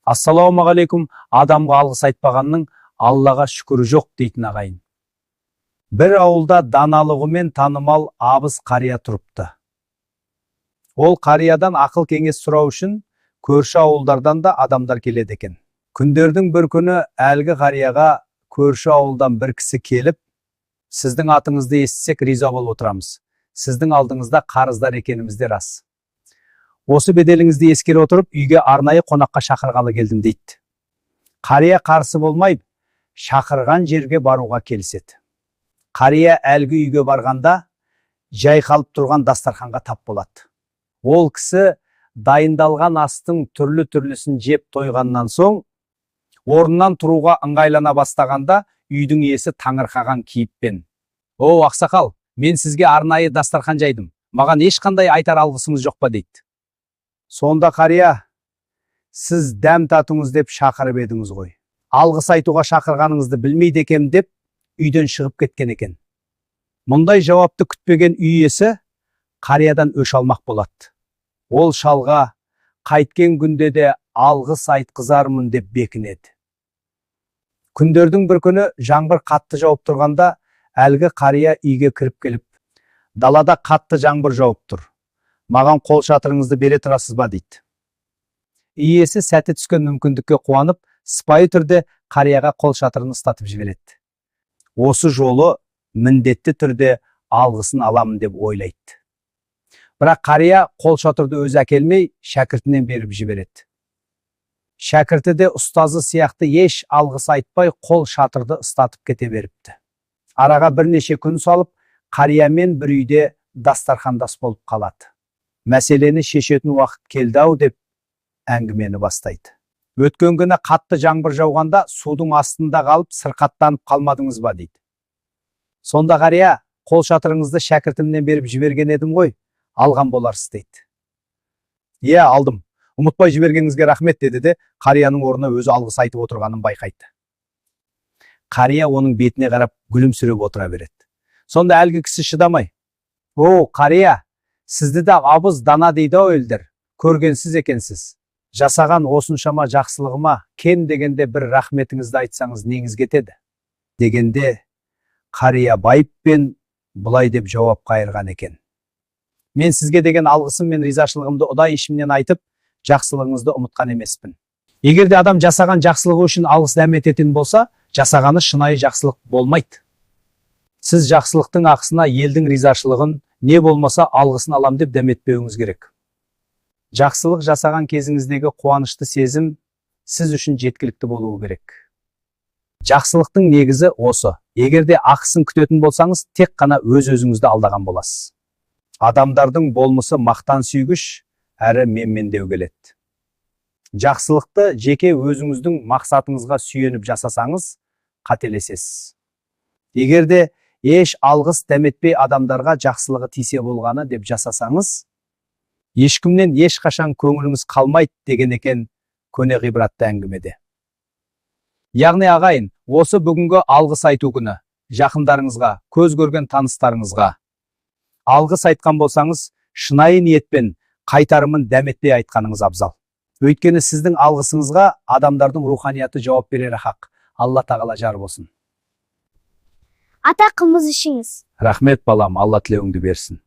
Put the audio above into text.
Ассалаумағалейкум. Адамға алғыс айтпағанның Аллаға шүкірі жоқ дейтін ағайын. Бір ауылда даналығымен танымал абыз қария тұрыпты. Ол қариядан ақыл кеңес сұрау үшін көрші ауылдардан да адамдар келеді екен. Күндердің бір күні әлгі қарияға көрші ауылдан бір кісі келіп, сіздің атыңызды естісек риза болып отырамыз. Сіздің алдыңызда қарыздар екенімізде рас. Осы беделіңізді ескере отырып, үйге арнайы қонаққа шақырғалы келдім дейді. Қария қарсы болмай, шақырған жерге баруға келіседі. Қария әлгі үйге барғанда, жайқалып тұрған дастарханға тап болады. Ол кісі дайындалған астың түрлі-түрлісін жеп тойғаннан соң, орнынан тұруға ыңғайлана бастағанда, үйдің иесі таңырқаған кейіппен: "О, ақсақал, мен сізге арнайы дастархан жайдым. Маған ешқандай айтар алғысыңыз жоқ па?" дейді. Сонда қария: "Сіз дәм татыңыз деп шақырып едіңіз ғой. Алғыс айтуға шақырғаныңызды білмейді екем" деп үйден шығып кеткен екен. Мұндай жауапты күтпеген үй иесі қариядан өш алмақ болады. Ол шалға қайткен күнде де алғыс айтқызармын деп бекінеді. Күндердің бір күні жаңбыр қатты жауып тұрғанда, әлгі қария үйге кіріп келіп: "Далада қатты жаңбыр жауып тұр. Маған қол шатырыңызды бере тұрасыз ба?" дейді. Иесі сәті түскен мүмкіндікке қуанып, сыпайы түрде қарияға қол шатырын ұстатып жібереді. Осы жолы міндетті түрде алғысын аламын деп ойлайды. Бірақ қария қол шатырды өзі әкелмей, шәкіртінен беріп жібереді. Шәкірті де ұстазы сияқты еш алғыс айтпай қол шатырды ұстатып кете беріпті. Араға бірнеше күн салып, қариямен бір үйде дастархандас болып қалады. Мәселені шешетін уақыт келді-ау деп әңгімені бастайды. "Өткен күні қатты жаңбыр жауғанда судың астында қалып сырқаттанып қалмадыңыз ба?" дейді. Сонда қария: "Қол шатырыңызды шәкіртімнен беріп жіберген едім ғой, алған боларсыз" дейді. "Иә, алдым. Ұмытпай жібергеніңізге рахмет" деді де, қарияның орнына өзі алғыс айтып отырғанын байқайды. Қария оның бетіне қарап күлімсіреп отыра береді. Сонда әлгі кісі шыдамай: "О, қария, сізді де абыз дана дейді-ау елдер. Көргенсіз екенсіз. Жасаған осыншама жақсылығыма кем дегенде бір рахметіңізді айтсаңыз неңіз кетеді?" дегенде, қария байыппен бұлай деп жауап қайырған екен: "Мен сізге деген алғысым мен ризашылығымды ұдай ішімнен айтып, жақсылығыңызды ұмытқан емеспін. Егер де адам жасаған жақсылығы үшін алғыс дәмететін болса, жасағаны шынайы жақсылық болмайды. Сіз жақсылықтың ақысына елдің ризашылығын, не болмаса алғысын алам деп дәметпеуіңіз керек. Жақсылық жасаған кезіңіздегі қуанышты сезім сіз үшін жеткілікті болуы керек. Жақсылықтың негізі осы. Егер де ақысын күтетін болсаңыз, тек қана өз-өзіңізді алдаған боласыз. Адамдардың болмысы мақтан сүйгіш әрі менмендеу келеді. Жақсылықты жеке өзіңіздің мақсатыңызға сүйеніп жасасаңыз, қателесесіз. Егер де еш алғыс дәметпей адамдарға жақсылығы тисе болғаны деп жасасаңыз, ешкімнен ешқашан көңіліңіз қалмайды деген екен көне ғибратты әңгімеде. Яғни ағайын, осы бүгінгі алғыс айту күні жақындарыңызға, көз көрген таныстарыңызға алғыс айтқан болсаңыз, шынайы ниетпен қайтарымын дәметпей айтқаныңыз абзал. Өйткені сіздің алғысыңызға адамдардың руханияты жауап берері хақ. Алла тағала жар болсын. Ата, қымыз ішіңіз. Рахмет балам, Алла тілеуіңді берсін.